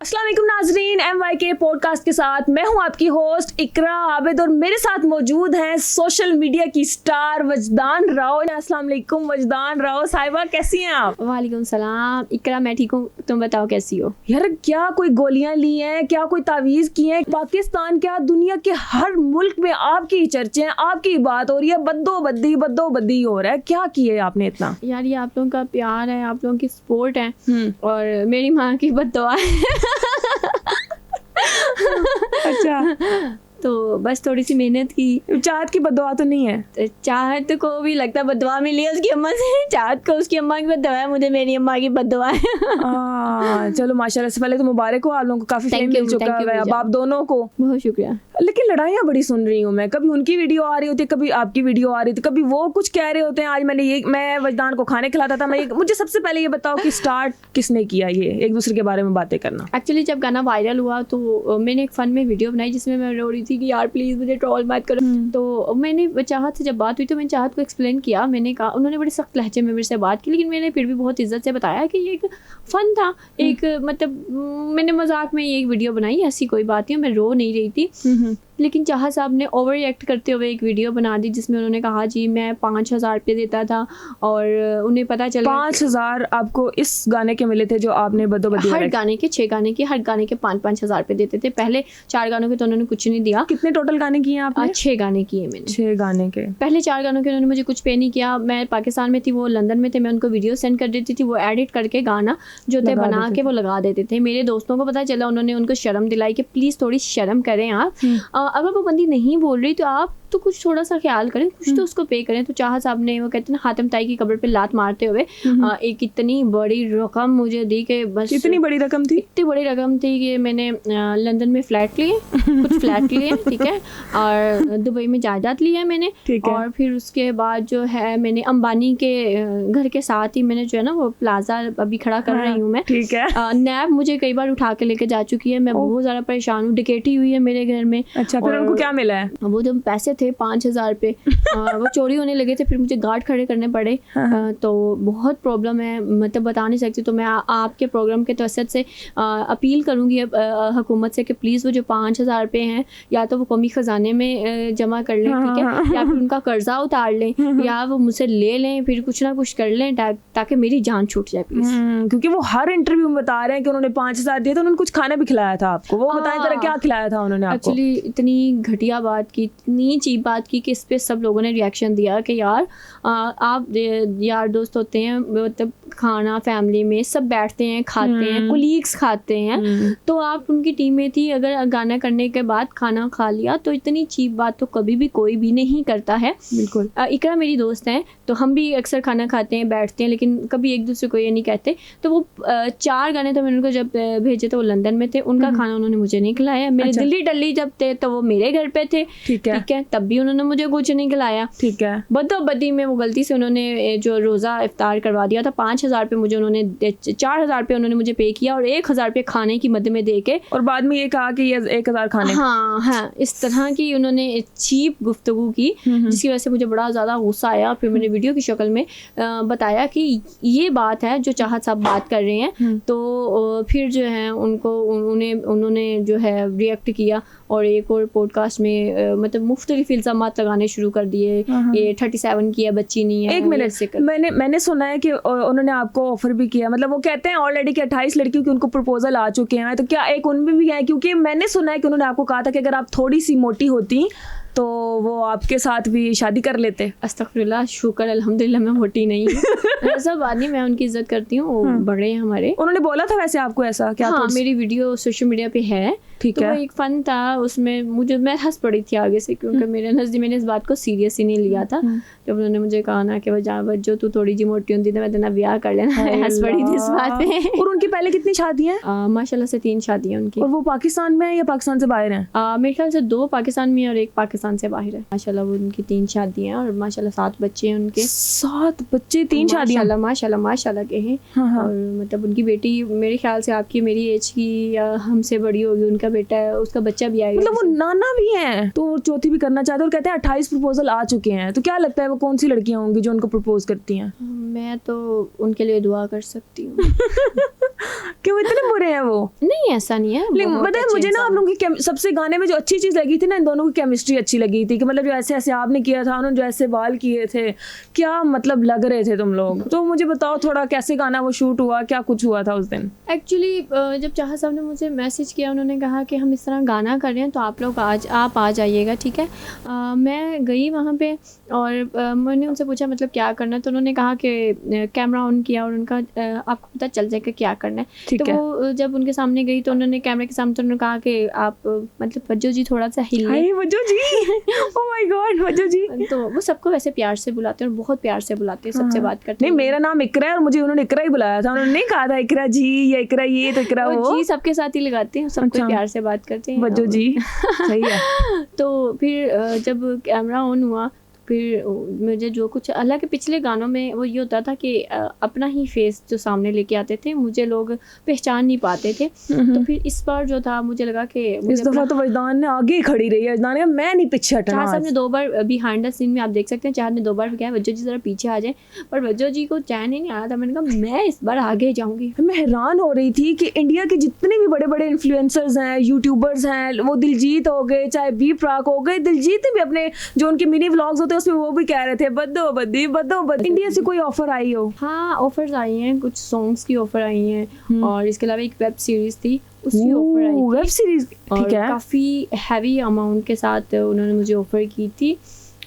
अस्सलाम वालेकुम नाजरीन, MYK पॉडकास्ट के साथ मैं हूं आपकी होस्ट इकरा आबिद और मेरे साथ मौजूद हैं सोशल मीडिया की स्टार वजदान राव। अस्सलाम वालेकुम वजदान राव साहिबा, कैसी हैं आप? वालेकुम सलाम इकरा, मैं ठीक हूँ, तुम बताओ कैसी हो? यार क्या कोई गोलियां ली हैं, क्या कोई तावीज़ की हैं? पाकिस्तान क्या दुनिया के हर मुल्क में आपकी चर्चे हैं, आपकी बात हो रही है, बद्दो-बद्दी हो रहा है। क्या किए आपने इतना? यार ये आप लोगों का प्यार है, आप लोगों की सपोर्ट है और मेरी माँ की बद्दुआ है। अच्छा, तो बस थोड़ी सी मेहनत की। चाहत की बद्दुआ तो नहीं है? चाहत को भी लगता बद्दुआ मिली है उसकी अम्मा से। चाहत को उसकी अम्मा की बद्दुआ है, मुझे मेरी अम्मा की बद्दुआ है। चलो माशाल्लाह से पहले तो मुबारक हो, आप लोगों को काफी फेम मिल चुका है, अब आप दोनों को बहुत शुक्रिया। लेकिन लड़ाइयाँ बड़ी सुन रही हूँ मैं, कभी उनकी वीडियो आ रही होती है, कभी आपकी वीडियो आ रही थी, कभी वो कुछ कह रहे होते हैं। आज मैं वजदान को खाने खिलाता था। मुझे सबसे पहले ये बताओ कि स्टार्ट किसने किया ये एक दूसरे के बारे में बातें करना? एक्चुअली जब गाना वायरल हुआ तो मैंने एक फन में वीडियो बनाई जिसमें मैं रो रही थी कि यार प्लीज मुझे ट्रोल मत करो। तो मैंने चाहत से जब बात हुई तो मैंने चाहत को एक्सप्लेन किया। मैंने कहा, उन्होंने बड़े सख्त लहजे में मेरे से बात की, लेकिन मैंने फिर भी बहुत इज्जत से बताया कि ये एक फन था, एक मतलब मैंने मजाक में ये एक वीडियो बनाई, ऐसी कोई बात नहीं, मैं रो नहीं रही थी। लेकिन चाहत साहब ने ओवर रिएक्ट करते हुए एक वीडियो बना दी जिसमें उन्होंने कहा जी मैं 5,000 रुपये देता था और उन्हें पता चला 5,000 आपको इस गाने के मिले थे जो आपने बदो-बदी हर गाने के 6 गाने के, हर गाने के 5-5 हज़ार रुपये देते थे। पहले 4 गानों के तो उन्होंने कुछ नहीं दिया। कितने टोटल गाने किए आपने? 6 गाने किए मैंने। 6 गाने के पहले 4 गानों के उन्होंने मुझे कुछ पे नहीं किया। मैं पाकिस्तान में थी, वो लंदन में थे, मैं उनको वीडियो सेंड कर देती थी, वो एडिट करके गाना जो थे बना के वो लगा देते थे। मेरे दोस्तों को पता चला, उन्होंने उनको शर्म दिलाई कि प्लीज़ थोड़ी शर्म करें आप, अगर वो बंदी नहीं बोल रही तो आप तो कुछ थोड़ा सा ख्याल करें, कुछ तो उसको पे करें। तो चाहत साहब ने, वो कहते हैं ना, हातिम ताई की कब्र पे लात मारते हुए एक इतनी बड़ी रकम मुझे दी कि बस। इतनी बड़ी रकम थी? इतनी बड़ी रकम थी कि मैंने लंदन में फ्लैट लिए, कुछ फ्लैट लिए, ठीक है, और दुबई में जायदाद ली है मैंने, और फिर उसके बाद जो है मैंने अंबानी के घर के साथ ही मैंने जो है ना वो प्लाजा अभी खड़ा कर रही हूँ मैं, ठीक है। नैब मुझे कई बार उठा के लेके जा चुकी है, मैं बहुत ज़्यादा परेशान हूँ, डकैती हुई है मेरे घर में। अच्छा, फिर उनको क्या मिला है? वो जो पैसे थे 5,000 रुपये वो चोरी होने लगे थे, फिर मुझे गार्ड खड़े करने पड़े। तो बहुत प्रॉब्लम है, मतलब बता नहीं सकती। तो मैं आपके प्रोग्राम के तवसत से अपील करूँगी हुकूमत से कि प्लीज़ वो जो 5,000 रुपये हैं या तो वो कौमी ख़जाने में जमा कर लें, ठीक है, या फिर उनका कर्जा उतार लें, या वो मुझसे ले लें, फिर कुछ ना कुछ कर लें ताकि मेरी जान छूट जाए प्लीज़। क्योंकि वो हर इंटरव्यू में बता रहे हैं कि उन्होंने 5,000 दिए तो उन्होंने कुछ खाना भी खिलाया था आपको। वो बताएं जरा क्या खिलाया था उन्होंने आपको? एक्चुअली इतनी घटिया बात की, इतनी चीप बात की कि इस पे सब लोगों ने रिएक्शन दिया कि यार आप यार दोस्त होते हैं, मतलब खाना फैमिली में सब बैठते हैं, खाते हैं, कुलीग्स खाते हैं, तो आप उनकी टीम में थी, अगर गाना करने के बाद खाना खा लिया तो इतनी चीप बात तो कभी भी कोई भी नहीं करता है। बिल्कुल। इकरा मेरी दोस्त हैं, तो हम भी अक्सर खाना खाते हैं, बैठते हैं, लेकिन कभी एक दूसरे को ये नहीं कहते। तो वो 4 गाने तो मैंने उनको जब भेजे थे, वो लंदन में थे, उनका खाना उन्होंने मुझे नहीं खिलाया। मेरे दिल्ली डल्ली जब थे तो वो मेरे घर पे थे, ठीक है, तब भी उन्होंने मुझे कुछ नहीं खिलाया, ठीक है। बद्दो-बद्दी में वो गलती से उन्होंने जो रोज़ा इफ्तार करवा दिया था, 5,000 रुपये मुझे उन्होंने 4,000 रुपये उन्होंने मुझे पे किया और 1,000 रुपये खाने की मद में दे के, और बाद में ये कहा कि ये 1,000 खाने। हाँ, इस तरह की उन्होंने चीप गुफ्तगू की, जिसकी वजह से मुझे बड़ा ज़्यादा गुस्सा आया। फिर मैंने वीडियो की शक्ल में बताया कि ये बात है जो चाहत साहब बात कर रहे हैं। तो फिर जो है उन्होंने जो है रिएक्ट किया और एक और पॉडकास्ट में मतलब मुख्तलिफ इल्ज़ामात लगाने शुरू कर दिए। ये 37 की है, बच्ची नहीं है। एक मिनट, मैंने सुना है कि उन्होंने आपको ऑफर भी किया, मतलब वो कहते हैं ऑलरेडी कि 28 लड़कियों के उनको प्रपोजल आ चुके हैं, तो क्या एक उनमें भी है? क्योंकि मैंने सुना है कि उन्होंने आपको कहा था कि अगर आप थोड़ी सी मोटी होती तो वो आपके साथ भी शादी कर लेते। अस्तगफिरुल्लाह, शुक्र अल्हम्दुलिल्लाह मैं मोटी नहीं हूँ। ऐसा बात नहीं, मैं उनकी इज्जत करती हूँ, बड़े हैं हमारे। उन्होंने बोला था वैसे आपको ऐसा क्या? हाँ, मेरी वीडियो सोशल मीडिया पे है, ठीक है। तो एक फन था उसमें, मैं हंस पड़ी थी आगे से, क्योंकि मेरे नज़दीक मैंने इस बात को सीरियस ही नहीं लिया था। जब उन्होंने मुझे कहा ना कि जो तू थोड़ी जी मोटी होती तो मैं तेना ब्याह कर लेना, हंस पड़ी थी इस बात पे। और उनकी पहले कितनी शादियाँ हैं? माशाल्लाह से 3 शादियाँ उनकी। और वो पाकिस्तान में है या पाकिस्तान से बाहर हैं? मेरे ख्याल से 2 पाकिस्तान में और 1 पाकिस्तान से बाहर है। माशाल्लाह वो उनकी 3 शादियाँ और माशाल्लाह 7 बच्चे हैं उनके। 7 बच्चे, 3 शादियाँ? माशाल्लाह के हैं। और मतलब उनकी बेटी मेरे ख्याल से आपकी मेरी एज की या हमसे बड़ी होगी, उनका बेटा है, उसका बच्चा भी आएगा, मतलब वो नाना भी हैं, तो चौथी भी करना चाहते हैं। और कहते हैं 28 प्रपोजल आ चुके हैं। तो क्या लगता है वो कौन सी लड़कियां होंगी जो उनको प्रपोज करती हैं? मैं तो उनके लिए दुआ कर सकती हूँ। क्यों इतने बुरे हैं वो? नहीं ऐसा नहीं है, लेकिन बहुत पता है अच्छे मुझे ना आप इंसान लोगों की सबसे गाने में जो अच्छी चीज़ लगी थी ना, इन दोनों की केमिस्ट्री अच्छी लगी थी कि मतलब जो ऐसे ऐसे आपने किया था, उन्होंने जो ऐसे बाल किए थे, क्या मतलब लग रहे थे तुम लोग। तो मुझे बताओ थोड़ा कैसे गाना वो शूट हुआ, क्या कुछ हुआ था उस दिन? एक्चुअली जब चाहा साहब ने मुझे मैसेज किया, उन्होंने कहा कि हम इस तरह गाना कर रहे हैं तो आप लोग आप आ जाइएगा, ठीक है। मैं गई वहाँ पे और मैंने उनसे पूछा मतलब क्या करना है, तो उन्होंने कहा कि कैमरा ऑन किया और उनका आपको पता चल जाएगा क्या करना है। ठीक तो है। वो जब उनके सामने गई तो उन्होंने कैमरे के सामने तो उन्होंने कहा कि आप मतलब वज्जो जी थोड़ा सा हिले। हाय वज्जो जी, ओह माय गॉड वज्जो जी। तो वो सबको वैसे प्यार से बुलाते हैं और बहुत प्यार से बुलाते हैं, सबसे बात करते नहीं हैं। मेरा नाम इकरा है और मुझे उन्होंने इकरा ही बुलाया था, उन्होंने नहीं कहा था इकरा जी या इकरा ये तो इकरा वो। जी सबके साथ ही लगाते हैं, सबको अच्छा। प्यार से बात करते हैं वज्जो जी सही है। तो फिर जब कैमरा ऑन हुआ फिर मुझे जो कुछ हालांकि पिछले गानों में वो ये होता था कि अपना ही फेस जो सामने लेके आते थे, मुझे लोग पहचान नहीं पाते थे। तो फिर इस बार जो था मुझे लगा कि इस दफा तो वजदान ने आगे ही खड़ी रही है, वजदान ने कहा, मैं नहीं पीछे हटना चाहा साहब आज। ने 2 बार बिहाइंड द सीन में आप देख सकते हैं, चाहा ने 2 बार कहा वज्जो जी जरा पीछे आ जाए, पर वज्जो जी को चैन ही नहीं आ रहा था। मैंने कहा मैं इस बार आगे जाऊंगी। मैं हैरान हो रही थी कि इंडिया के जितने भी बड़े बड़े इन्फ्लुएंसर्स हैं, यूट्यूबर्स हैं, वो दिलजीत हो गए, चाहे बी प्राक हो गए, दिलजीत ने भी अपने जो उनके मिनी व्लॉग्स होते हैं उसमें वो भी कह रहे थे बद्दो बद्दी इंडिया से कोई ऑफर आई हो? हाँ ऑफर्स आई हैं, कुछ सॉन्ग्स की ऑफर आई हैं और इसके अलावा एक वेब सीरीज थी उसकी ऑफर आई थी। वेब सीरीज, और ठीक है। काफ़ी हैवी अमाउंट के साथ उन्होंने मुझे ऑफ़र की थी।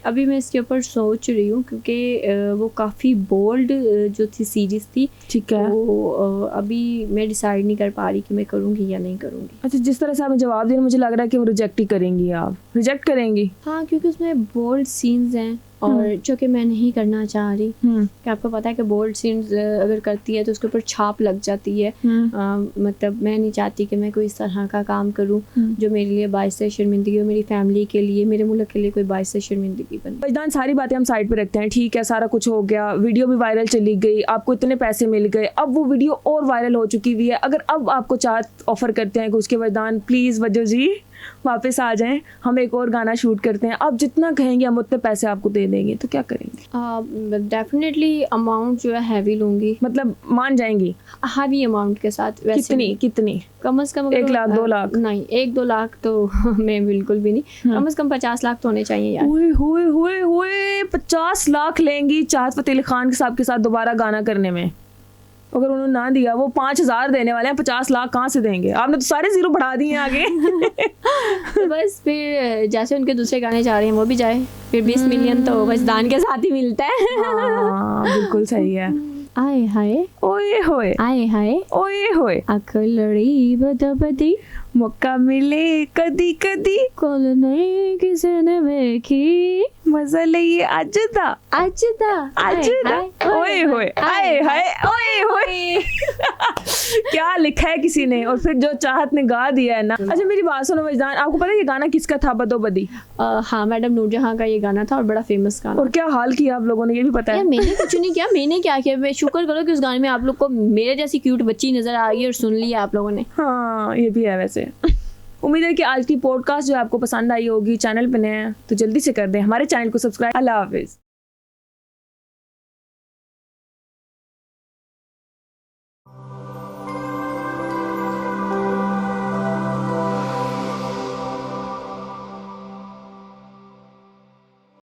अभी मैं इसके ऊपर सोच रही हूँ क्योंकि वो काफ़ी बोल्ड जो थी सीरीज़ थी, ठीक है। तो अभी मैं डिसाइड नहीं कर पा रही कि मैं करूँगी या नहीं करूँगी। अच्छा जिस तरह से आपने जवाब दिया मुझे लग रहा है कि वो रिजेक्ट ही करेंगी, आप रिजेक्ट करेंगी। हाँ क्योंकि उसमें बोल्ड सीन्स हैं और जो कि मैं नहीं करना चाह रही। कि आपको पता है कि बोल्ड सीन्स अगर करती है तो उसके ऊपर छाप लग जाती है। मतलब मैं नहीं चाहती कि मैं कोई इस तरह का काम करूं जो मेरे लिए बाइस से शर्मिंदगी हो, मेरी फैमिली के लिए, मेरे मुल्क के लिए कोई बाइस से शर्मिंदगी बने। वजदान सारी बातें हम साइड पे रखते हैं, ठीक है, सारा कुछ हो गया, वीडियो भी वायरल चली गई, आपको इतने पैसे मिल गए, अब वो वीडियो और वायरल हो चुकी हुई है। अगर अब आपको चार्ट ऑफर करते हैं कि उसके वजदान प्लीज़ वज्जो जी वापस आ जाएं, हम एक और गाना शूट करते हैं, आप जितना कहेंगे हम उतने पैसे आपको दे देंगे, तो क्या करेंगे? डेफिनेटली अमाउंट जो है हैवी लूँगी, मतलब मान जाएंगी? हैवी अमाउंट के साथ। वैसे कितनी कम से कम 1 लाख 2 लाख? नहीं 1-2 लाख तो मैं बिल्कुल भी नहीं, कम से कम 50 लाख तो होने चाहिए यार। हुए 50 लाख लेंगी चाहत फ़तेह अली खान के साथ दोबारा गाना करने में? अगर उन्होंने ना दिया, वो 5,000 देने वाले हैं, 50 लाख कहाँ से देंगे? आपने तो सारे जीरो बढ़ा दिए आगे। तो बस फिर जैसे उनके दूसरे गाने जा रहे हैं वो भी जाए, फिर 20 मिलियन तो वजदान के साथ ही मिलता है। हाँ, बिल्कुल सही है। आए हाय ओए होए, आए हाय ओए होए, अख लड़ी बदी मौका मिले कदी कदी, कोल नहीं किसी ने देखी, मजा लिए आज दा ओए होए, आए हाय ओए होए। क्या लिखा है किसी ने, और फिर जो चाहत ने गा दिया है ना। अच्छा मेरी बात सुनो वजदान, आपको पता है ये गाना किसका था? बदो बदी। हाँ मैडम नूरजहां का ये गाना था और बड़ा फेमस गाना। और क्या हाल किया आप लोगों ने, ये भी पता है? यार मैंने कुछ नहीं किया, मैंने क्या किया, मैं शुक्र करो कि उस गाने में आप लोग को मेरे जैसी क्यूट बच्ची नजर आ गई और सुन लिया आप लोगों ने। हाँ ये भी है वैसे। उम्मीद है कि आज की पॉडकास्ट जो आपको पसंद आई होगी। चैनल पे नए हैं तो जल्दी से कर दें हमारे चैनल को सब्सक्राइब। अल्लाह हाफिज।